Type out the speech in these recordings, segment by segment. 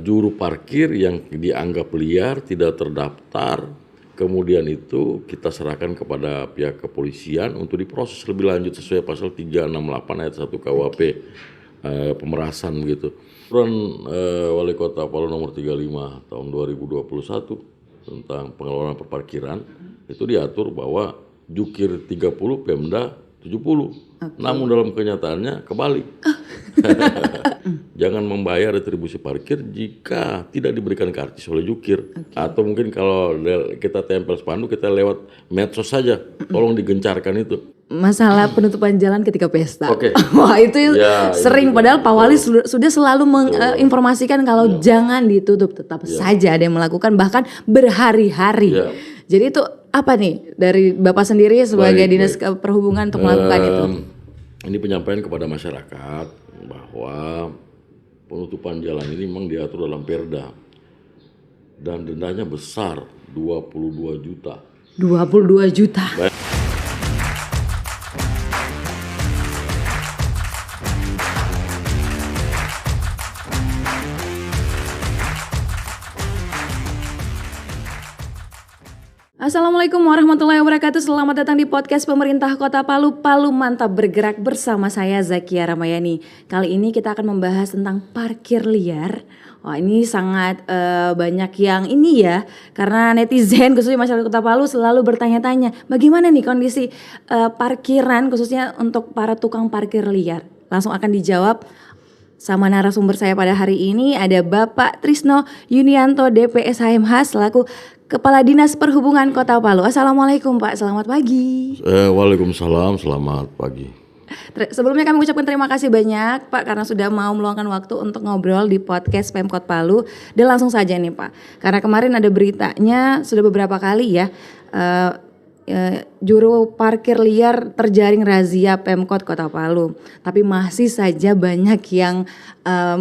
juru parkir yang dianggap liar, tidak terdaftar, kemudian itu kita serahkan kepada pihak kepolisian untuk diproses lebih lanjut sesuai pasal 368 ayat 1 KUHP pemerasan begitu. Peraturan Wali Kota Palu nomor 35 tahun 2021 tentang pengelolaan perparkiran itu diatur bahwa jukir 30, Pemda 70. Namun dalam kenyataannya kebalik. Jangan membayar retribusi parkir jika tidak diberikan karcis oleh jukir. Atau mungkin kalau kita tempel spanduk, kita lewat medsos saja. Tolong digencarkan itu. Masalah penutupan jalan ketika pesta. Oke. Wah itu Ya, sering, itu padahal juga. Pak Wali sudah selalu menginformasikan kalau jangan ditutup, tetap saja ada yang melakukan bahkan berhari-hari. Ya. Jadi itu apa nih dari Bapak sendiri sebagai Dinas Perhubungan untuk melakukan itu? Ini penyampaian kepada masyarakat bahwa penutupan jalan ini memang diatur dalam Perda dan dendanya besar 22 juta. 22 juta. Assalamualaikum warahmatullahi wabarakatuh. Selamat datang di podcast Pemerintah Kota Palu, Palu Mantap Bergerak, bersama saya Zakia Ramayani. Kali ini kita akan membahas tentang parkir liar. Wah, ini sangat banyak yang ini ya, karena netizen khususnya masyarakat Kota Palu selalu bertanya-tanya bagaimana nih kondisi parkiran khususnya untuk para tukang parkir liar. Langsung akan dijawab sama narasumber saya pada hari ini, ada Bapak Trisno Yunianto DPS HMH selaku Kepala Dinas Perhubungan Kota Palu. Assalamualaikum Pak, selamat pagi. Waalaikumsalam, selamat pagi. Sebelumnya kami ucapkan terima kasih banyak Pak karena sudah mau meluangkan waktu untuk ngobrol di podcast Pemkot Palu. Dan langsung saja nih Pak, karena kemarin ada beritanya sudah beberapa kali ya, juru parkir liar terjaring razia Pemkot Kota Palu. Tapi masih saja banyak yang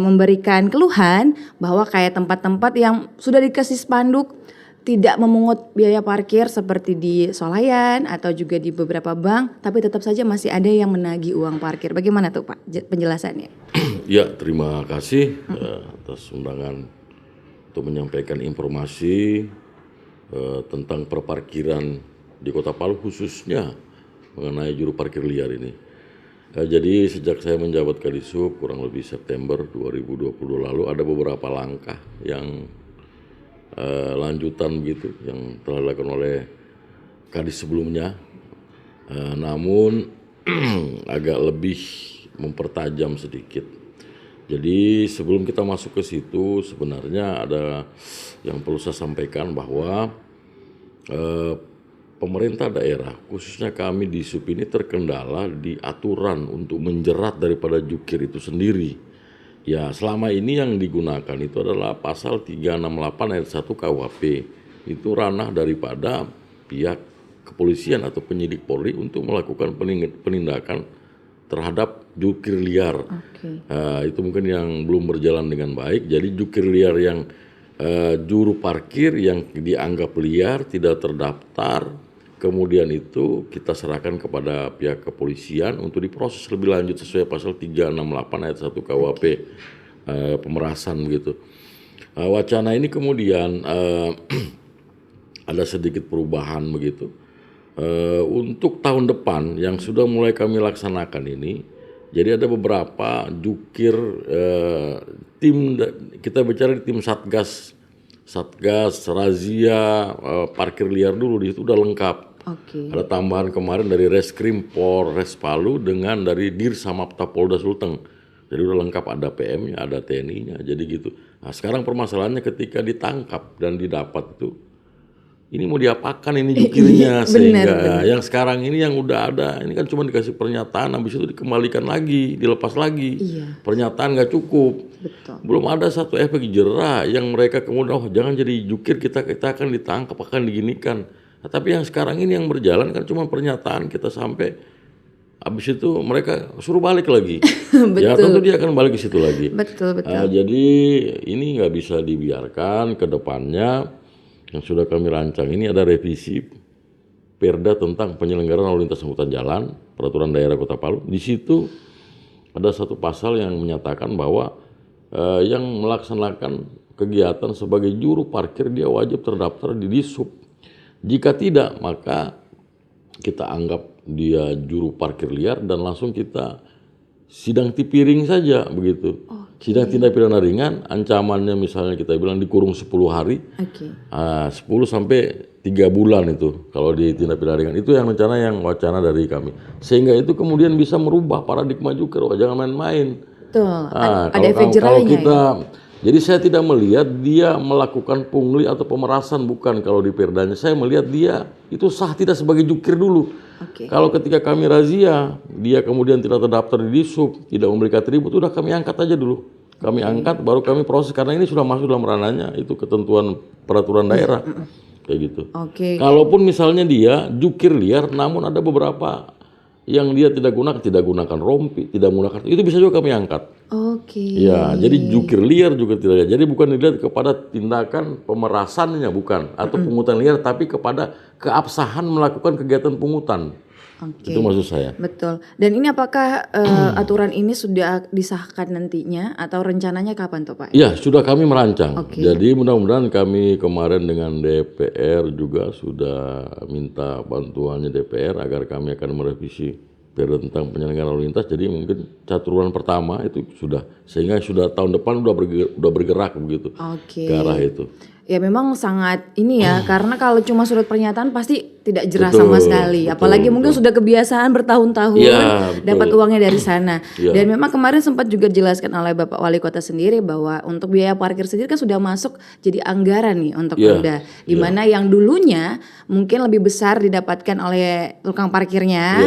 memberikan keluhan bahwa kayak tempat-tempat yang sudah dikasih spanduk tidak memungut biaya parkir seperti di Solayan atau juga di beberapa bank, tapi tetap saja masih ada yang menagih uang parkir. Bagaimana tuh Pak penjelasannya? Ya, terima kasih atas undangan untuk menyampaikan informasi tentang perparkiran di Kota Palu, khususnya mengenai juru parkir liar ini. Jadi sejak saya menjabat Kadisub kurang lebih September 2020 lalu ada beberapa langkah yang lanjutan begitu yang telah dilakukan oleh Kadis sebelumnya, namun agak lebih mempertajam sedikit. Jadi sebelum kita masuk ke situ sebenarnya ada yang perlu saya sampaikan bahwa pemerintah daerah khususnya kami di SUP ini terkendala di aturan untuk menjerat daripada jukir itu sendiri. Ya, selama ini yang digunakan itu adalah pasal 368 ayat 1 KUHP. Itu ranah daripada pihak kepolisian atau penyidik Polri untuk melakukan penindakan terhadap jukir liar. Itu mungkin yang belum berjalan dengan baik. Jadi jukir liar yang juru parkir yang dianggap liar, tidak terdaftar, kemudian itu kita serahkan kepada pihak kepolisian untuk diproses lebih lanjut sesuai pasal 368 ayat 1 KUHP pemerasan begitu. Wacana ini kemudian ada sedikit perubahan begitu. Untuk tahun depan yang sudah mulai kami laksanakan ini, jadi ada beberapa jukir tim, kita bicara di tim Satgas razia parkir liar dulu, di situ udah lengkap. Ada tambahan kemarin dari Reskrim Polres Palu dengan dari Dirsamapta Polda Sulteng. Jadi udah lengkap, ada PM-nya, ada TNI-nya, jadi gitu. Nah sekarang permasalahannya ketika ditangkap dan didapat itu, ini mau diapakan ini jukirnya sehingga yang sekarang ini yang udah ada, ini kan cuma dikasih pernyataan, habis itu dikembalikan lagi, dilepas lagi. Pernyataan nggak cukup. Belum ada satu efek jerah yang mereka kemudian, jangan jadi jukir, kita akan ditangkap, akan diginikan. Nah, tapi yang sekarang ini yang berjalan kan cuma pernyataan, kita sampai habis itu mereka suruh balik lagi. Ya tentu dia akan balik ke situ lagi. Jadi ini nggak bisa dibiarkan ke depannya. Yang sudah kami rancang ini ada revisi Perda tentang penyelenggaraan lalu lintas angkutan jalan, peraturan daerah Kota Palu. Di situ ada satu pasal yang menyatakan bahwa yang melaksanakan kegiatan sebagai juru parkir dia wajib terdaftar di Dishub. Jika tidak, maka kita anggap dia juru parkir liar dan langsung kita sidang tipiring saja begitu. Sidang tindak pidana ringan, ancamannya misalnya kita bilang dikurung 10 hari, 10 sampai 3 bulan itu kalau di tindak pidana ringan. Itu yang wacana dari kami. Sehingga itu kemudian bisa merubah paradigma jukir, jangan main-main. Betul. Ada efek jerahnya Jadi saya tidak melihat dia melakukan pungli atau pemerasan, bukan kalau di perdanya. Saya melihat dia itu sah tidak sebagai jukir dulu. Kalau ketika kami razia, dia kemudian tidak terdaftar di Dishub, tidak memberikan atribut, udah kami angkat aja dulu. Kami angkat, baru kami proses, karena ini sudah masuk dalam ranahnya, itu ketentuan peraturan daerah. Kayak gitu. Kalaupun misalnya dia jukir liar, namun ada beberapa yang dia tidak gunakan rompi, tidak menggunakan, itu bisa juga kami angkat. Ya, jadi jukir liar juga tidak. Jadi bukan dilihat kepada tindakan pemerasannya, bukan, atau pungutan liar, tapi kepada keabsahan melakukan kegiatan pungutan. Itu maksud saya. Betul. Dan ini apakah aturan ini sudah disahkan nantinya atau rencananya kapan tuh Pak? Ya, sudah kami merancang. Jadi mudah-mudahan kami kemarin dengan DPR juga sudah minta bantuannya DPR agar kami akan merevisi Perda tentang penyelenggaraan lalu lintas. Jadi mungkin caturan pertama itu sudah, sehingga sudah tahun depan udah bergerak begitu ke arah itu. Ya memang sangat ini ya, karena kalau cuma surat pernyataan pasti tidak jelas sama sekali. Apalagi mungkin sudah kebiasaan bertahun-tahun dapat uangnya dari sana. Dan memang kemarin sempat juga dijelaskan oleh Bapak Wali Kota sendiri bahwa untuk biaya parkir sendiri kan sudah masuk jadi anggaran nih untuk Pemda. Di mana yang dulunya mungkin lebih besar didapatkan oleh tukang parkirnya,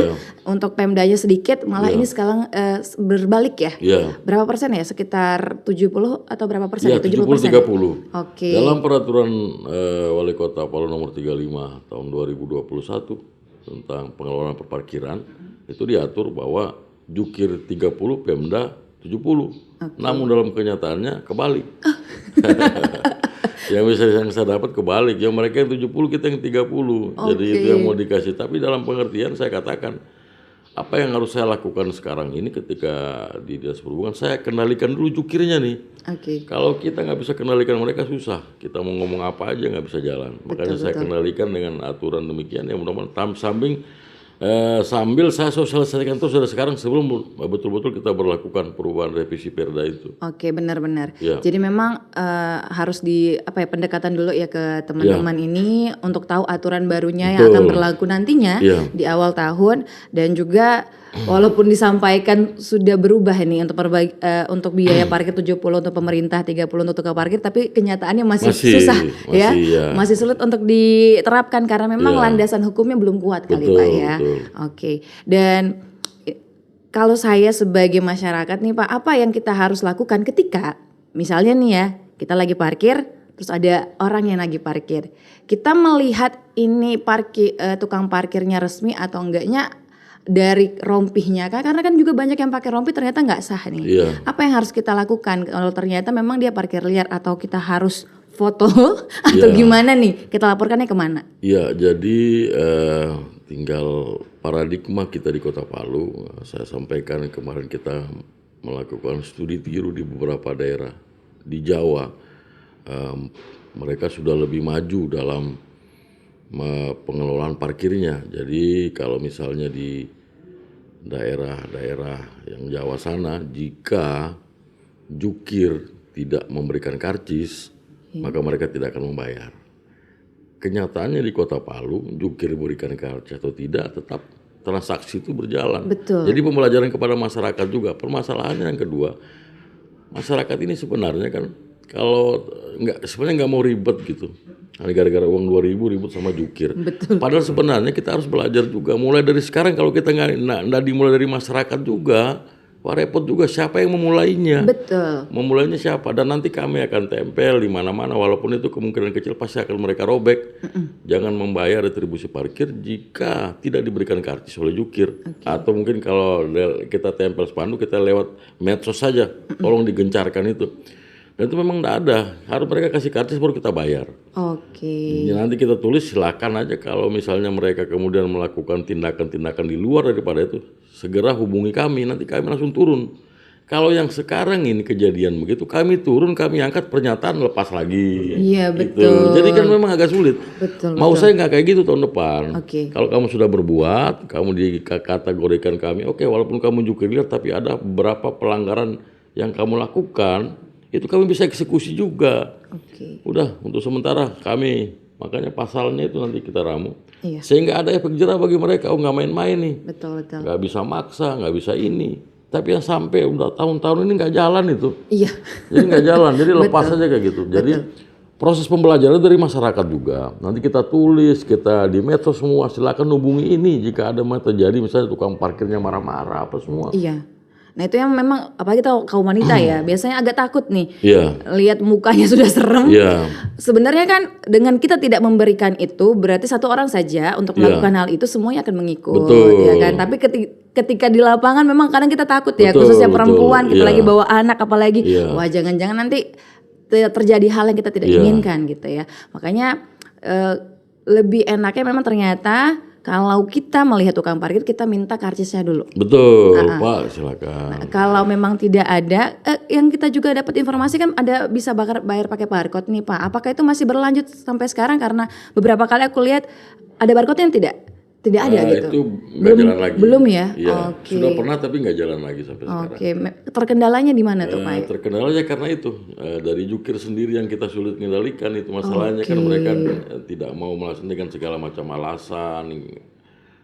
untuk Pemdanya sedikit, malah ini sekarang berbalik ya. Berapa persen ya? Sekitar 70 atau berapa persen? 70-30. Dalam peraturan Wali Kota Palu nomor 35 tahun 2021 tentang pengelolaan perparkiran, itu diatur bahwa jukir 30, Pemda 70. Namun dalam kenyataannya kebalik. Yang saya dapat kebalik, yang mereka yang 70, kita yang 30. Jadi itu yang mau dikasih. Tapi dalam pengertian saya katakan, apa yang harus saya lakukan sekarang ini ketika di Dinas Perhubungan, saya kendalikan dulu jukirnya nih. Kalau kita nggak bisa kendalikan mereka, susah. Kita mau ngomong apa aja nggak bisa jalan. Makanya saya kendalikan dengan aturan demikian, ya mudah-mudahan sambil saya sosialisasikan terus dari sekarang sebelum betul-betul kita berlakukan perubahan revisi Perda itu. Benar-benar. Jadi memang harus pendekatan dulu ya ke teman-teman ini untuk tahu aturan barunya yang akan berlaku nantinya di awal tahun, dan juga walaupun disampaikan sudah berubah ini untuk biaya parkir 70 untuk pemerintah, 30 untuk tukang parkir, tapi kenyataannya masih susah masih sulit untuk diterapkan karena memang landasan hukumnya belum kuat kali Pak ya. Dan kalau saya sebagai masyarakat nih Pak, apa yang kita harus lakukan ketika misalnya nih ya, kita lagi parkir terus ada orang yang lagi parkir, kita melihat ini tukang parkirnya resmi atau enggaknya dari rompihnya kan, karena kan juga banyak yang pakai rompi ternyata nggak sah nih. Apa yang harus kita lakukan kalau ternyata memang dia parkir liar, atau kita harus foto atau gimana nih, kita laporkannya kemana? Jadi tinggal paradigma kita di Kota Palu. Saya sampaikan kemarin kita melakukan studi tiru di beberapa daerah di Jawa. Mereka sudah lebih maju dalam pengelolaan parkirnya. Jadi kalau misalnya di daerah-daerah yang Jawa sana, jika jukir tidak memberikan karcis, maka mereka tidak akan membayar. Kenyataannya di Kota Palu, jukir berikan karcis atau tidak, tetap transaksi itu berjalan. Jadi pembelajaran kepada masyarakat juga. Permasalahannya yang kedua, masyarakat ini sebenarnya kan kalau sebenarnya nggak mau ribet gitu. Gara-gara uang 2.000 ribut sama jukir. Padahal sebenarnya kita harus belajar juga. Mulai dari sekarang, kalau kita nggak dimulai dari masyarakat juga, repot juga siapa yang memulainya. Memulainya siapa? Dan nanti kami akan tempel di mana-mana, walaupun itu kemungkinan kecil pasti akan mereka robek. Jangan membayar retribusi parkir jika tidak diberikan karcis oleh jukir. Atau mungkin kalau kita tempel spanduk, kita lewat medsos saja, tolong digencarkan itu. Dan itu memang tidak ada, harus mereka kasih karcis baru kita bayar. Nanti kita tulis, silakan aja kalau misalnya mereka kemudian melakukan tindakan-tindakan di luar daripada itu, segera hubungi kami, nanti kami langsung turun. Kalau yang sekarang ini kejadian begitu, kami turun, kami angkat pernyataan lepas lagi. Iya, Gitu. betul. Jadi kan memang agak sulit. Betul. Mau saya nggak kayak gitu tahun depan. Oke. Kalau kamu sudah berbuat, kamu dikategorikan kami, oke, walaupun kamu jukir liar, tapi ada beberapa pelanggaran yang kamu lakukan, itu kami bisa eksekusi juga. Oke. Udah, untuk sementara kami, makanya pasalnya itu nanti kita ramu. Iya. Sehingga ada efek jerah bagi mereka, nggak main-main nih. Betul. Nggak bisa maksa, nggak bisa ini. Tapi yang sampai udah tahun-tahun ini nggak jalan itu. Iya. Jadi nggak jalan, jadi lepas aja kayak gitu. Jadi proses pembelajaran dari masyarakat juga. Nanti kita tulis, kita di medsos semua, silakan hubungi ini jika ada terjadi misalnya tukang parkirnya marah-marah apa semua. Iya. Nah itu yang memang apalagi kita kaum wanita ya biasanya agak takut nih Iya. lihat mukanya sudah serem. Iya. Sebenarnya kan dengan kita tidak memberikan itu berarti satu orang saja untuk melakukan hal itu semuanya akan mengikut. Betul. Ya kan. Tapi ketika di lapangan memang kadang kita takut ya, Betul, khususnya betul. perempuan kita Iya. lagi bawa anak apalagi Iya. wah jangan-jangan nanti terjadi hal yang kita tidak Iya. inginkan gitu ya. Makanya lebih enaknya memang ternyata kalau kita melihat tukang parkir kita minta karcisnya dulu. Betul, Pak, silakan. Kalau memang tidak ada, yang kita juga dapat informasi kan ada bisa bayar pakai barcode nih Pak. Apakah itu masih berlanjut sampai sekarang? Karena beberapa kali aku lihat ada barcode yang tidak ada gitu. Itu nggak jalan lagi. Belum ya? Iya, Oke. sudah pernah tapi nggak jalan lagi sampai sekarang. Oke, terkendalanya di mana tuh Pak? Terkendalanya karena itu dari jukir sendiri yang kita sulit mengendalikan itu masalahnya kan mereka tidak mau melaksanakan segala macam alasan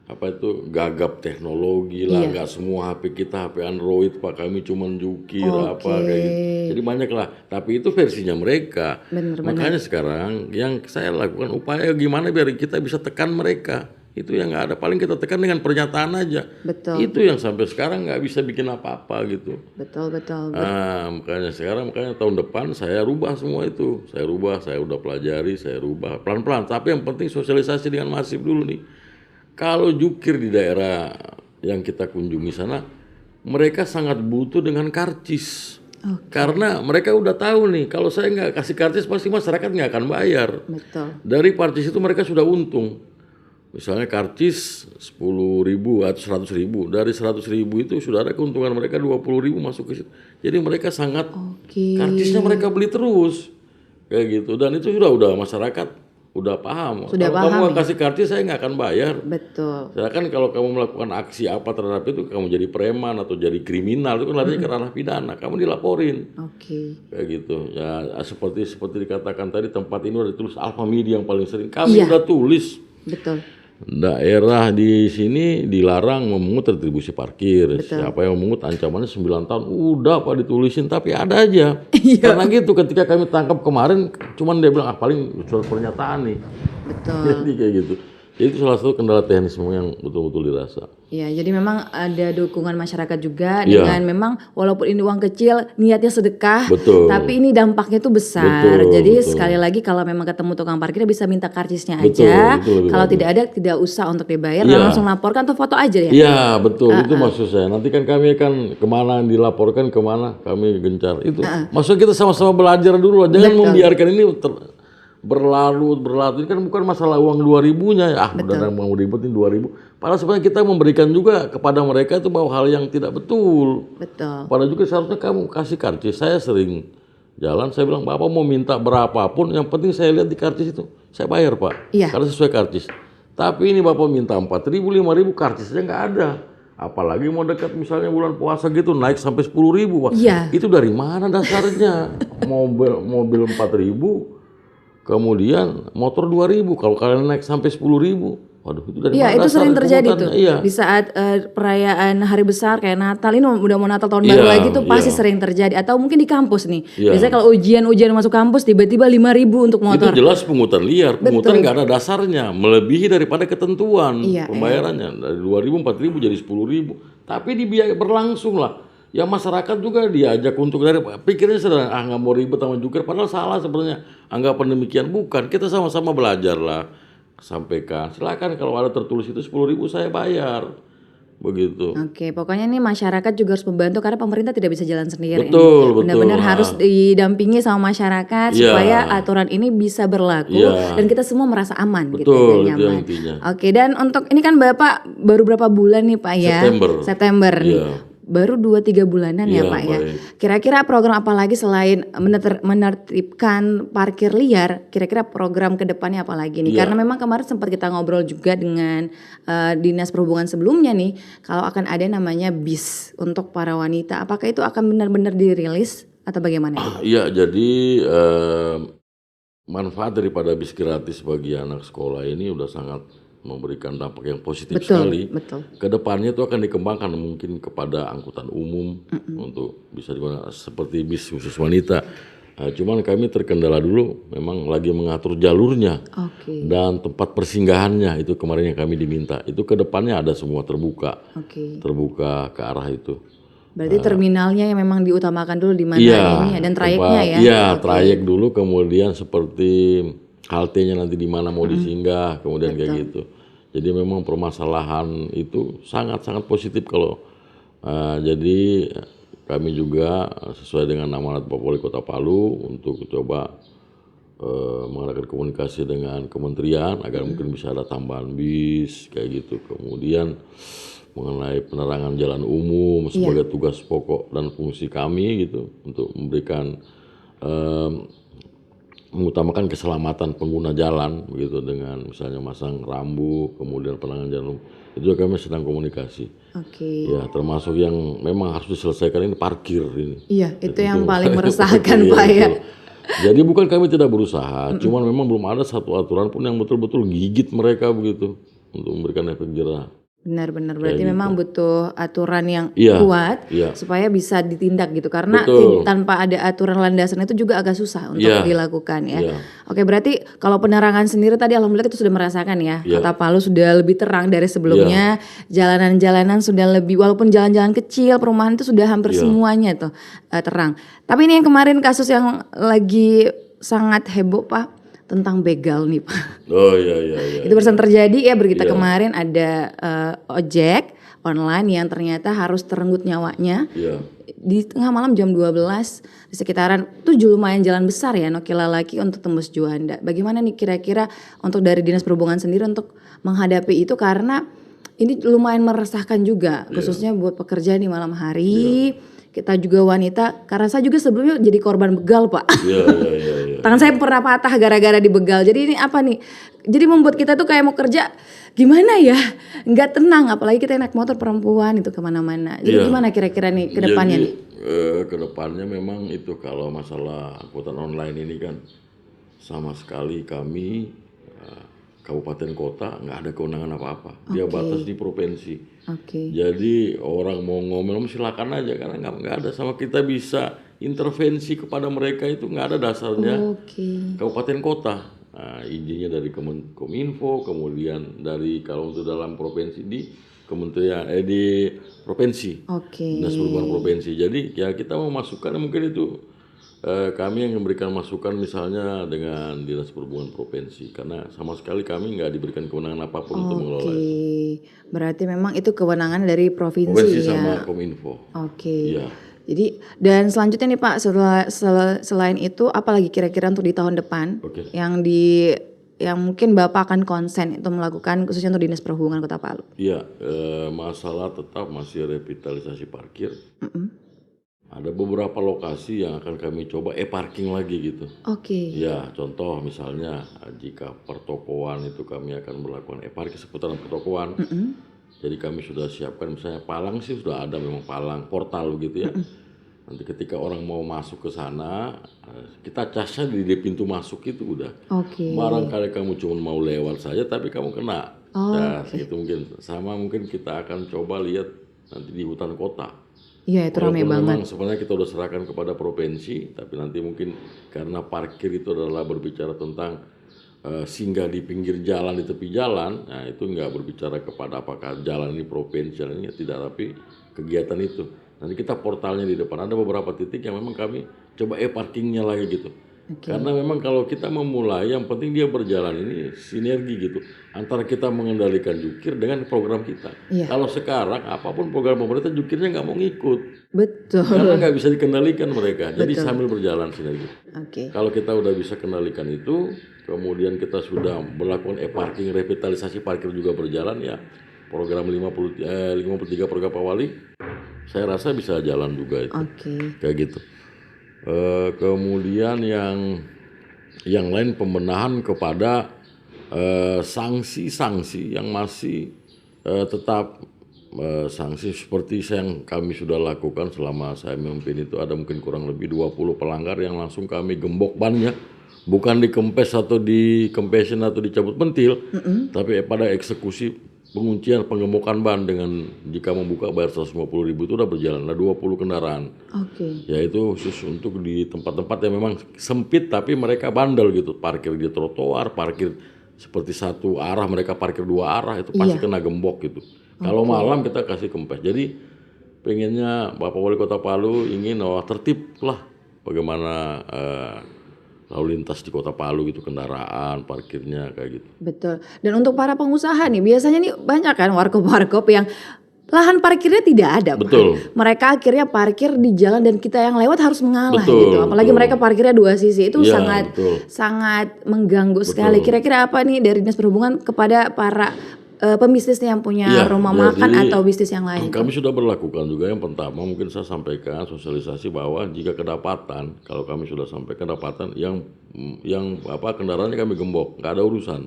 apa itu gagap teknologi lah nggak semua HP kita HP Android Pak kami cuman jukir apa kayak gitu jadi banyak lah tapi itu versinya mereka makanya sekarang yang saya lakukan upaya gimana biar kita bisa tekan mereka itu yang nggak ada paling kita tekan dengan pernyataan aja. Betul. Itu yang sampai sekarang nggak bisa bikin apa-apa gitu. Betul. Nah, makanya tahun depan saya rubah semua itu. Saya udah pelajari, saya rubah pelan-pelan. Tapi yang penting sosialisasi dengan masif dulu nih. Kalau jukir di daerah yang kita kunjungi sana, mereka sangat butuh dengan karcis. Karena mereka udah tahu nih, kalau saya nggak kasih karcis pasti masyarakat nggak akan bayar. Betul. Dari karcis itu mereka sudah untung. Misalnya karcis 10.000 atau 100.000, dari 100.000 itu sudah ada keuntungan mereka 20.000 masuk ke situ. Jadi mereka sangat karcisnya mereka beli terus kayak gitu dan itu udah masyarakat udah paham. Sudah kalau paham, kamu kasih karcis saya nggak akan bayar. Betul. Sedangkan kalau kamu melakukan aksi apa terhadap itu kamu jadi preman atau jadi kriminal itu kan larinya ke ranah pidana. Kamu dilaporin. Kayak gitu. Ya seperti dikatakan tadi tempat ini udah ditulis Alfa Media yang paling sering. Kami udah tulis. Betul. Daerah di sini dilarang memungut retribusi parkir. Siapa yang memungut ancamannya 9 tahun. Udah Pak ditulisin tapi ada aja. Karena gitu ketika kami tangkap kemarin cuman dia bilang paling surat pernyataan nih. Betul. Jadi kayak gitu. Jadi itu salah satu kendala teknis yang betul-betul dirasa. Ya, jadi memang ada dukungan masyarakat juga dengan memang walaupun ini uang kecil niatnya sedekah, tapi ini dampaknya itu besar. Jadi sekali lagi kalau memang ketemu tukang parkir bisa minta karcisnya aja. Kalau tidak ada tidak usah untuk dibayar, langsung laporkan atau foto aja ya. Iya betul itu maksud saya. Nanti kan kami akan kemana dilaporkan kemana kami gencar itu. Maksudnya kita sama-sama belajar dulu, jangan membiarkan ini berlalu ini kan bukan masalah uang 2.000-nya ya udah mau ributin 2.000 padahal sebenarnya kita memberikan juga kepada mereka itu bahwa hal yang tidak betul. Padahal juga seharusnya kamu kasih karcis. Saya sering jalan saya bilang Bapak mau minta berapapun yang penting saya lihat di karcis itu saya bayar Pak karena sesuai karcis. Tapi ini Bapak minta 4.000 5.000 karcisnya nggak ada. Apalagi mau dekat misalnya bulan puasa gitu naik sampai 10.000 Pak. Itu dari mana dasarnya? mobil 4.000 kemudian motor 2.000 kalau kalian naik sampai 10.000 waduh itu dari mana itu sering terjadi tuh iya. Di saat perayaan hari besar kayak Natal ini udah mau Natal tahun baru lagi tuh pasti sering terjadi atau mungkin di kampus nih biasanya kalau ujian masuk kampus tiba-tiba 5.000 untuk motor itu jelas pungutan liar pungutan nggak ada dasarnya melebihi daripada ketentuan pembayarannya dari 2.000 4.000 jadi 10.000 tapi dibiayai berlangsung lah. Ya masyarakat juga diajak untuk dari pikirnya sederhana nggak mau ribet sama jukir padahal salah sebenarnya anggapan demikian bukan kita sama-sama belajar lah sampaikan silakan kalau ada tertulis itu 10.000 saya bayar begitu. Oke pokoknya nih masyarakat juga harus membantu karena pemerintah tidak bisa jalan sendiri. Betul. Benar-benar harus didampingi sama masyarakat supaya aturan ini bisa berlaku dan kita semua merasa aman gitu dan nyaman. Intinya. Oke dan untuk ini kan Bapak baru berapa bulan nih Pak ya? September nih. baru 2-3 bulanan ya Iya, Pak ya. baik. Kira-kira program apa lagi selain menertibkan parkir liar, kira-kira program ke depannya apa lagi nih? Iya. Karena memang kemarin sempat kita ngobrol juga dengan Dinas Perhubungan sebelumnya nih, kalau akan ada namanya bis untuk para wanita. Apakah itu akan benar-benar dirilis atau bagaimana nih? Iya, jadi manfaat daripada bis gratis bagi anak sekolah ini udah sangat memberikan dampak yang positif sekali. Betul. Kedepannya itu akan dikembangkan mungkin kepada angkutan umum untuk bisa digunakan seperti bis khusus wanita. Cuman kami terkendala dulu memang lagi mengatur jalurnya Oke. dan tempat persinggahannya itu kemarin yang kami diminta. Itu kedepannya ada semua terbuka ke arah itu. Berarti terminalnya yang memang diutamakan dulu di mana Iya, ini dan trayeknya ya. Iya, trayek dulu kemudian seperti haltenya nanti di mana mau disinggah, kemudian kayak gitu. Jadi memang permasalahan itu sangat-sangat positif kalau jadi kami juga sesuai dengan amanat Bapak Wali Kota Palu untuk coba mengadakan komunikasi dengan kementerian agar mungkin bisa ada tambahan bis kayak gitu. Kemudian mengenai penerangan jalan umum sebagai tugas pokok dan fungsi kami gitu untuk memberikan mengutamakan keselamatan pengguna jalan begitu dengan misalnya masang rambu kemudian penerangan jalan umum itu juga kami sedang komunikasi. Oke. Ya termasuk yang memang harus diselesaikan ini parkir ini. Iya, itu yang paling meresahkan Pak Iya, ya. betul. Jadi bukan kami tidak berusaha, cuman memang belum ada satu aturan pun yang betul-betul gigit mereka begitu untuk memberikan efek jerah. Benar-benar berarti Kayak memang gitu. butuh aturan yang Iya, kuat iya. supaya bisa ditindak gitu karena Betul. tanpa ada aturan landasan itu juga agak susah untuk Iya, dilakukan ya. iya. Oke, berarti kalau penerangan sendiri tadi alhamdulillah kita sudah merasakan ya. Iya. Kota Palu sudah lebih terang dari sebelumnya. Jalanan-jalanan sudah lebih walaupun jalan-jalan kecil perumahan itu sudah hampir Iya. semuanya tuh terang. Tapi ini yang kemarin kasus yang lagi sangat heboh Pak tentang begal nih Pak. Oh iya. Itu barusan terjadi ya berita Iya. kemarin ada ojek online yang ternyata harus terenggut nyawanya Iya. di tengah malam jam 12 di sekitaran itu lumayan jalan besar ya Nokila Laki untuk tembus Juanda. Bagaimana nih kira-kira untuk dari Dinas Perhubungan sendiri untuk menghadapi itu karena ini lumayan meresahkan juga khususnya buat pekerja di malam hari. Kita juga wanita karena saya juga sebelumnya jadi korban begal Pak. Iya. Tangan saya pernah patah gara-gara dibegal. Jadi ini apa nih? Jadi membuat kita tuh kayak mau kerja gimana ya? Nggak tenang. Apalagi kita naik motor perempuan itu kemana-mana. Jadi Iya. gimana kira-kira nih ke depannya nih? Ke depannya memang itu kalau masalah angkutan online ini kan sama sekali kami kabupaten kota nggak ada kewenangan apa-apa. Dia batas di provinsi. Oke. Jadi orang mau ngomel silakan aja karena nggak ada sama kita bisa intervensi kepada mereka itu nggak ada dasarnya Oke. kabupaten kota. Nah, izinnya dari Kominfo, kemudian dari kalau untuk dalam provinsi di kementerian di provinsi, Oke. Dinas Perhubungan provinsi. Jadi ya kita mau masukkan mungkin itu kami yang memberikan masukan misalnya dengan Dinas Perhubungan provinsi karena sama sekali kami nggak diberikan kewenangan apapun untuk mengelola itu. Oke. Berarti memang itu kewenangan dari provinsi Provinsi ya. sama Kominfo. Oke. Iya. Jadi dan selanjutnya nih Pak selain itu apalagi kira-kira untuk di tahun depan Oke. yang mungkin Bapak akan konsen itu melakukan khususnya untuk Dinas Perhubungan Kota Palu. Iya, masalah tetap masih revitalisasi parkir. Ada beberapa lokasi yang akan kami coba parking lagi gitu. Oke. Ya, contoh misalnya jika pertokoan itu kami akan melakukan parking seputaran pertokoan. Jadi kami sudah siapkan misalnya palang sih sudah ada memang palang portal gitu ya. Nanti ketika orang mau masuk ke sana, kita casnya di pintu masuk itu udah. Oke. Barangkali kamu cuma mau lewat saja tapi kamu kena. Oh, Nah, itu mungkin sama mungkin kita akan coba lihat nanti di hutan kota. Iya itu ramai Walaupun banget. memang sebenarnya kita udah serahkan kepada provinsi, tapi nanti mungkin karena parkir itu adalah berbicara tentang singgah di pinggir jalan, di tepi jalan, nah itu nggak berbicara kepada apakah jalan ini provinsi, jalan ini tidak, tapi kegiatan itu. Nanti kita portalnya di depan, ada beberapa titik yang memang kami coba parkingnya lagi gitu. Karena memang kalau kita memulai, yang penting dia berjalan ini sinergi gitu antara kita mengendalikan jukir dengan program kita. Iya. Kalau sekarang apapun program pemerintah jukirnya nggak mau ngikut Betul. karena nggak bisa dikendalikan mereka. Jadi sambil berjalan sinergi. Oke. Kalau kita udah bisa kendalikan itu, kemudian kita sudah melakukan parking revitalisasi parkir juga berjalan ya. Program 53 program Pak Wali saya rasa bisa jalan juga itu. Kayak gitu. Kemudian yang lain pembenahan kepada sanksi-sanksi yang masih tetap sanksi seperti yang kami sudah lakukan selama saya memimpin itu, ada mungkin kurang lebih 20 pelanggar yang langsung kami gembok bannya, bukan dikempes atau dikempesin atau dicabut pentil, tapi pada eksekusi penguncian penggembokan ban dengan jika membuka bayar 150.000 itu udah berjalan. Ada 20 kendaraan. Yaitu khusus untuk di tempat-tempat yang memang sempit tapi mereka bandel gitu, parkir di trotoar, parkir seperti satu arah, mereka parkir dua arah, itu pasti kena gembok gitu. Kalau malam kita kasih kempes. Jadi pengennya Bapak Wali Kota Palu ingin tertib lah bagaimana lalu lintas di Kota Palu gitu, kendaraan, parkirnya kayak gitu. Betul. Dan untuk para pengusaha nih, biasanya nih banyak kan warkop-warkop yang lahan parkirnya tidak ada. Betul. Mereka akhirnya parkir di jalan dan kita yang lewat harus mengalah gitu. Apalagi mereka parkirnya dua sisi, itu sangat mengganggu sekali. Kira-kira apa nih dari Dinas Perhubungan kepada para pembisnis yang punya rumah makan atau bisnis yang lain? Kami sudah berlakukan juga. Yang pertama mungkin saya sampaikan sosialisasi bahwa jika kedapatan, kalau kami sudah sampai kedapatan yang kendaraannya kami gembok, nggak ada urusan.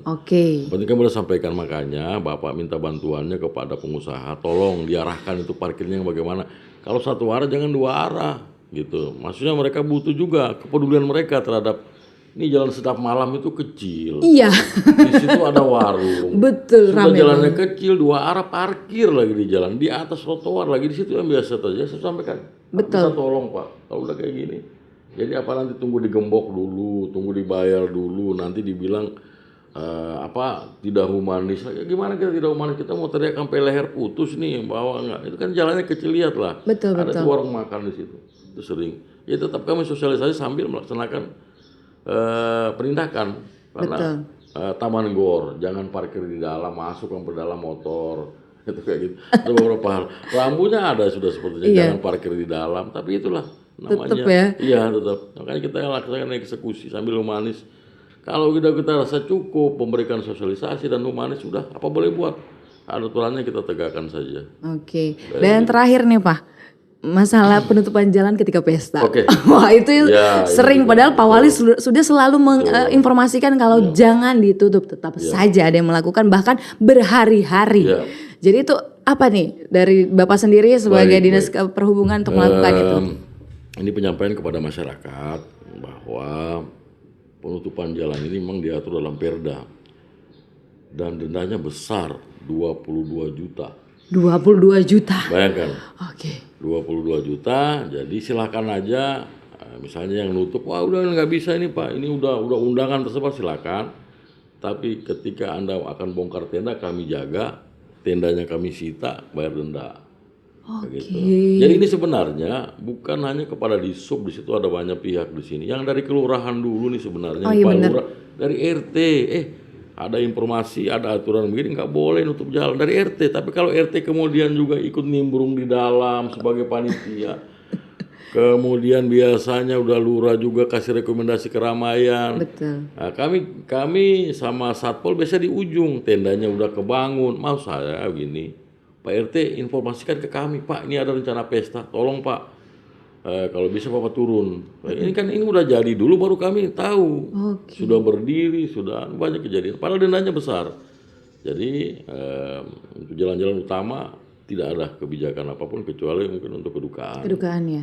Penting kami sudah sampaikan, makanya Bapak minta bantuannya kepada pengusaha, tolong diarahkan itu parkirnya yang bagaimana. Kalau satu arah jangan dua arah gitu. Maksudnya mereka butuh juga kepedulian mereka terhadap ini jalan sedap malam itu kecil. Di situ ada warung. Betul, sudah jalannya kecil, dua arah parkir lagi di jalan, di atas trotoar lagi, di situ yang biasa saja. Saya sampaikan. Bisa tolong Pak, kalau udah kayak gini. Jadi apa nanti tunggu digembok dulu, tunggu dibayar dulu, nanti dibilang tidak humanis. Gimana kita tidak humanis? Kita mau teriak sampai leher putus nih, bawa enggak? Itu kan jalannya kecil, lihat lah. Ada warung makan di situ. Itu sering. Ya tetap kami sosialisasi sambil melaksanakan penindakan karena taman gor, jangan parkir di dalam, masuk ke dalam motor, itu kayak gitu. Ada beberapa hal. Rambunya ada sudah sepertinya, jangan parkir di dalam, tapi itulah namanya. Tetap. Makanya kita yang laksanakan eksekusi sambil humanis. Kalau kita rasa cukup memberikan sosialisasi dan humanis, sudah apa boleh buat, aturannya kita tegakkan saja. Dan terakhir nih Pak, masalah penutupan jalan ketika pesta. Wah itu sering, padahal Pak Wali sudah selalu menginformasikan kalau jangan ditutup, tetap saja ada yang melakukan bahkan berhari-hari. Jadi itu apa nih dari Bapak sendiri sebagai Dinas Perhubungan untuk melakukan itu? Ini penyampaian kepada masyarakat bahwa penutupan jalan ini memang diatur dalam Perda dan dendanya besar, 22 juta. 22 juta. Bayangkan. 22 juta. Jadi silakan aja. Misalnya yang nutup, wah udah nggak bisa ini Pak. Ini udah undangan tersebar, silakan. Tapi ketika Anda akan bongkar tenda, kami jaga. Tendanya kami sita, bayar denda. Gitu. Jadi ini sebenarnya bukan hanya kepada Disub, di situ ada banyak pihak di sini. Yang dari kelurahan dulu nih sebenarnya, Pak Lurah, dari RT. Ada informasi, ada aturan begini, nggak boleh nutup jalan dari RT. Tapi kalau RT kemudian juga ikut nimbrung di dalam sebagai panitia, kemudian biasanya udah lurah juga kasih rekomendasi keramaian. Nah, kami sama Satpol biasa di ujung, tendanya udah kebangun. Mau saya begini, Pak RT informasikan ke kami, Pak ini ada rencana pesta, tolong Pak. Kalau bisa Bapak turun. Ini kan ini udah jadi dulu baru kami tahu. Sudah berdiri, sudah banyak kejadian. Padahal dendanya besar. Jadi untuk jalan-jalan utama tidak ada kebijakan apapun kecuali mungkin untuk kedukaan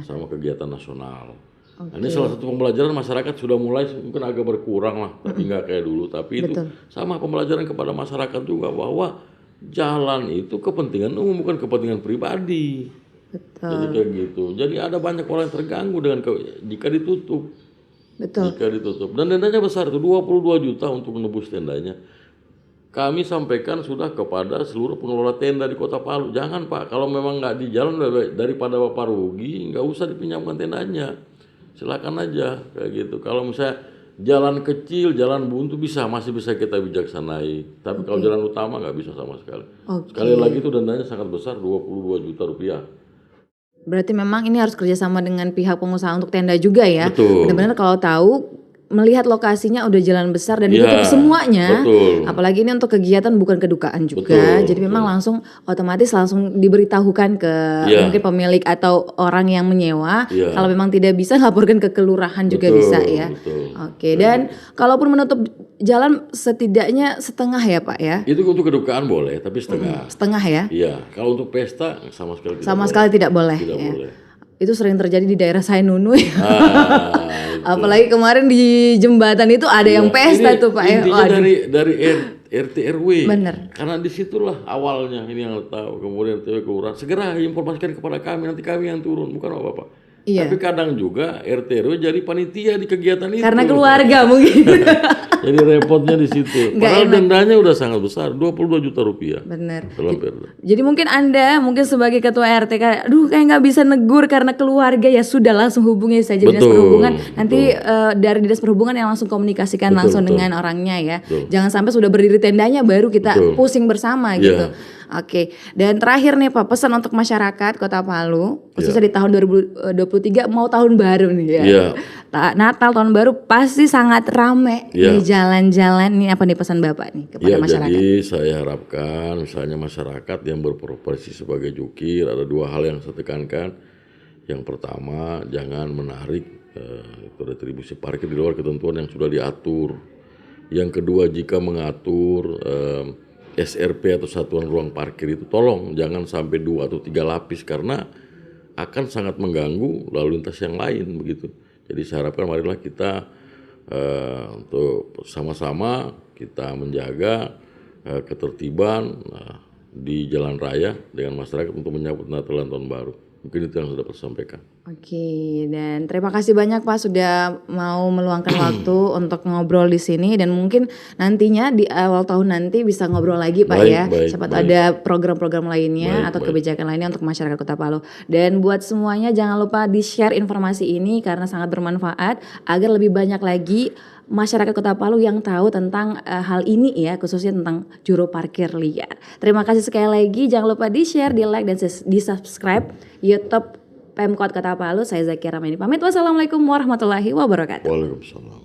sama kegiatan nasional. Nah, ini salah satu pembelajaran masyarakat sudah mulai mungkin agak berkurang lah, tapi nggak kayak dulu. Tapi itu sama pembelajaran kepada masyarakat juga bahwa jalan itu kepentingan umum bukan kepentingan pribadi. Jadi kayak gitu. Jadi ada banyak orang yang terganggu dengan jika ditutup. Jika ditutup. Dan dendanya besar itu 22 juta untuk menebus tendanya. Kami sampaikan sudah kepada seluruh pengelola tenda di Kota Palu. Jangan Pak, kalau memang nggak di jalan daripada Bapak rugi, nggak usah dipinjamkan tendanya. Silakan aja kayak gitu. Kalau misalnya jalan kecil, jalan buntu masih bisa kita bijaksanai. Tapi kalau jalan utama nggak bisa sama sekali. Sekali lagi itu dendanya sangat besar, 22 juta rupiah. Berarti memang ini harus kerjasama dengan pihak pengusaha untuk tenda juga ya. Betul. Benar-benar kalau tahu melihat lokasinya udah jalan besar dan Iya, ditutup semuanya. betul. Apalagi ini untuk kegiatan bukan kedukaan juga. Betul, Jadi memang langsung otomatis langsung diberitahukan ke Iya. mungkin pemilik atau orang yang menyewa. Iya. Kalau memang tidak bisa laporkan ke kelurahan juga Betul, bisa ya. betul. Oke, dan kalaupun menutup jalan setidaknya setengah ya Pak ya. Itu untuk kedukaan boleh, tapi setengah. Setengah ya. Iya, kalau untuk pesta sama sekali tidak Sama boleh. sekali tidak boleh. Tidak ya. boleh. Itu sering terjadi di daerah saya Nunu ya. Itu. Apalagi kemarin di jembatan itu ada yang pesta Ini tuh Pak ya. intinya Waduh. dari RT RW. Bener. Karena disitulah awalnya ini yang tahu. Kemudian RT kelurahan segera informasikan kepada kami, nanti kami yang turun, bukan apa-apa. Iya. Tapi kadang juga RT RW jadi panitia di kegiatan itu. Karena keluarga mungkin. Jadi repotnya di situ. Padahal dendanya udah sangat besar, 22 juta rupiah. Bener. Dalam perda. Jadi mungkin Anda mungkin sebagai ketua RT kayak aduh kayak nggak bisa negur karena keluarga ya sudah langsung hubungi saja dinas Betul, perhubungan. Nanti dari dinas perhubungan yang langsung komunikasikan langsung dengan orangnya ya. Jangan sampai sudah berdiri tendanya baru kita pusing bersama gitu. Oke. Dan terakhir nih Pak, pesan untuk masyarakat Kota Palu khususnya di tahun 2023 mau tahun baru nih ya. Iya. Natal tahun baru pasti sangat rame di jalan-jalan. Ini apa nih pesan Bapak nih kepada masyarakat? Jadi saya harapkan misalnya masyarakat yang berprofesi sebagai jukir ada dua hal yang saya tekankan. Yang pertama, jangan menarik itu retribusi parkir di luar ketentuan yang sudah diatur. Yang kedua, jika mengatur SRP atau satuan ruang parkir itu tolong jangan sampai 2 atau 3 lapis karena akan sangat mengganggu lalu lintas yang lain begitu. Jadi saya harapkan marilah kita untuk sama-sama kita menjaga ketertiban di jalan raya dengan masyarakat untuk menyambut Natal dan Tahun Baru. Mungkin itu yang sudah saya sampaikan. Oke, dan terima kasih banyak Pak sudah mau meluangkan waktu untuk ngobrol di sini dan mungkin nantinya di awal tahun nanti bisa ngobrol lagi Pak ya. Siapa tahu ada program-program lainnya atau kebijakan lainnya untuk masyarakat Kota Palu. Dan buat semuanya jangan lupa di-share informasi ini karena sangat bermanfaat agar lebih banyak lagi masyarakat Kota Palu yang tahu tentang hal ini ya, khususnya tentang juru parkir liar. Terima kasih sekali lagi, jangan lupa di-share, di-like dan di-subscribe YouTube Pemkot Kota Palu. Saya Zakia Ramayani pamit. Wassalamualaikum warahmatullahi wabarakatuh. Waalaikumsalam.